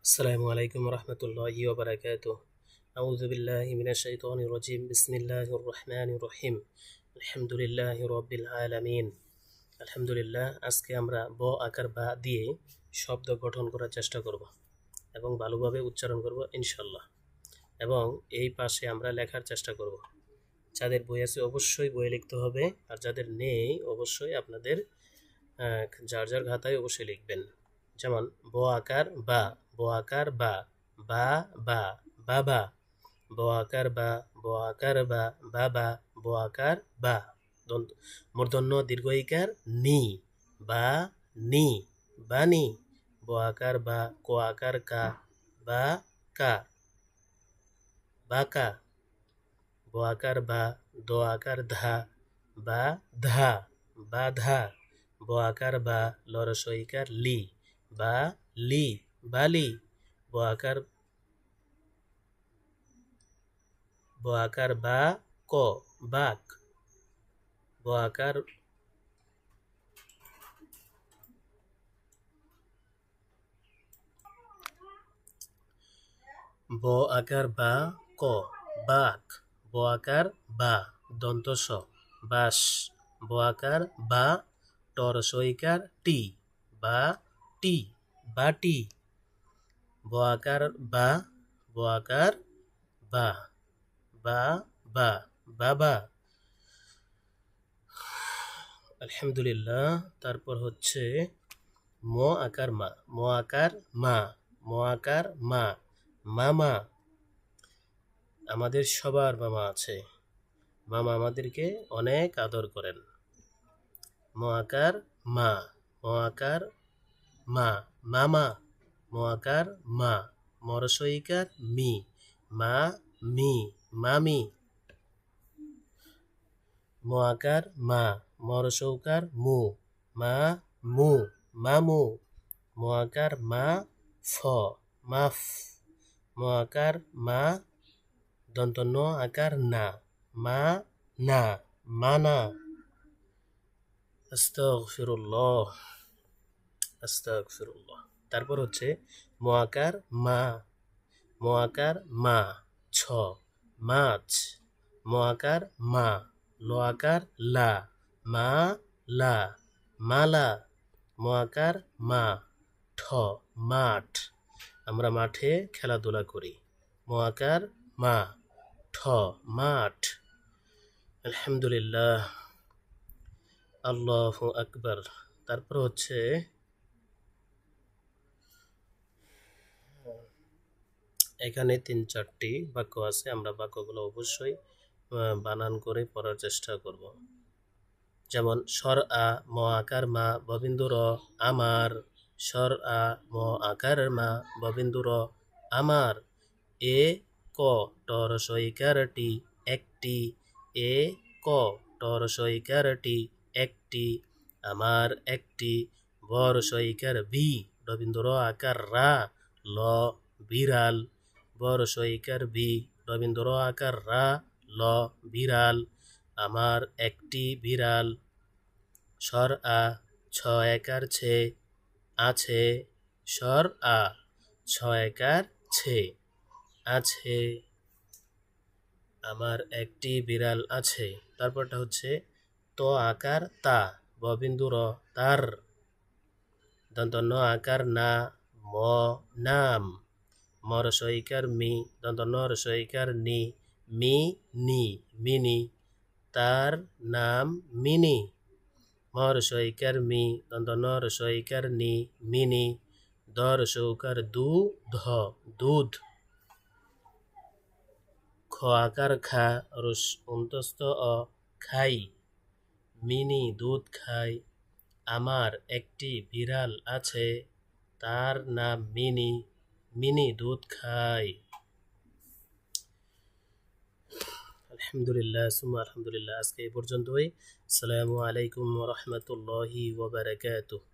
আসসালামু আলাইকুম রহমতুল্লাহি ওয়া বারাকাতুহু। আউযু বিল্লাহি মিনাশ শাইতানির রাজিম। বিসমিল্লাহির রহমানির রহিম। আলহামদুলিল্লাহি রাব্বিল আলামিন। আলহামদুলিল্লাহ। আজকে আমরা ব আকার বা দিয়ে শব্দ গঠন করার চেষ্টা করব এবং ভালোভাবে উচ্চারণ করব ইনশাল্লাহ। এবং এই পাশে আমরা লেখার চেষ্টা করব। যাদের বই আছে অবশ্যই বই লিখতে হবে, আর যাদের নেই অবশ্যই আপনাদের যার যার খাতায় অবশ্যই লিখবেন। যেমন ব আকার বা, ব আকার বা, বা বা, বাবা, ব আকার বা, ব আকার বা, বাবা, ব আকার বা, মূর্ধন্য দীর্ঘ ইকার নি, বা নি, বানি, ব আকার বা, ক আকার কা, বা কা, বাকা, ব আকার বা, দ আকার ধা, বা ধা, বাধা, ব আকার বা, লরস ইকার লি, বা লি, বালি, ব আকার বা ক, বাক, ব আকার ব আকার বা ক, বাক, ব আকার বা, দন্ত স, বাস, ব আকার বা, টর সইকার টি, বা টি, বাটি, ব আকার বা, ব আকার বা, বা বা, বাবা। আলহামদুলিল্লাহ। তারপর হচ্ছে ম আকার মা, ম আকার মা, ম আকার মা, মামা। আমাদের সবার মামা আছে, মামা আমাদেরকে অনেক আদর করেন। ম আকার মা, ম আকার মা, মামা, ম আকার মা, মরসইকার মি, মা মি, মামি, ম আকার মা, মরসৌকার মু, মা মু, মামু, ম আকার মা ফ, মাফ, ম আকার মা, দন্ত ন আকার না, মা না, মানা। আস্তাগফিরুল্লাহ, আস্তাগফিরুল্লাহ। তারপর হচ্ছে ম আকার মা, ম আকার মা, ছ, মাছ, ম আকার মা, ল আকার লা, মা লা, মালা, ম আকার মা, ঠ, মাঠ, আমরা মাঠে খেলাধুলা করি। ম আকার মা, ঠ, মাঠ। আলহামদুলিল্লাহ, আল্লাহু আকবার। তারপর হচ্ছে এখানে ৩-৪টি বাক্য আছে, আমরা বাক্যগুলো অবশ্যই বানান করে পড়ার চেষ্টা করব। যেমন স্বর আ, ম আকার মা, ববিন্দু র, আমার, স্বর আ, ম আকার মা, ববিন্দু র, আমার, এ ক, টর সইকারটি, একটি, এ ক, টর সইকারটি, একটি, আমার একটি, বর সইকার বি, রবীন্দ্র আকার রা, ল, বিড়াল, বর সইকার বি, রবীন্দ্র আকার রা, ল, বিড়াল, আমার একটি বিড়াল। স্বর আ, ছ একার ছে, আছে, স্বর আ, ছ একার ছে, আছে, আমার একটি বিড়াল আছে। তারপরটা হচ্ছে ত আকার তা, ববিন্দু র, তার, দন্ত ন আকার না, ম, নাম, মর সইকার মি, দন্ত ন সইকার নি, মি, নি, মিনি, তার নাম মিনি, মর সইকার মি, দন্ত ন সইকার নি, মিনি, দর সৌকার দু, ধ, দুধ, খ আকার খা, রস অন্তস্থ অ, খাই, মিনি দুধ খাই, আমার একটি বিড়াল আছে, তার নাম মিনি, মিনি দুধ খায়। আলহামদুলিল্লাহ সুম্মা আলহামদুলিল্লাহ। আজকে এই পর্যন্তই। আসসালামু আলাইকুম ওয়া রাহমাতুল্লাহি ওয়া বারাকাতুহু।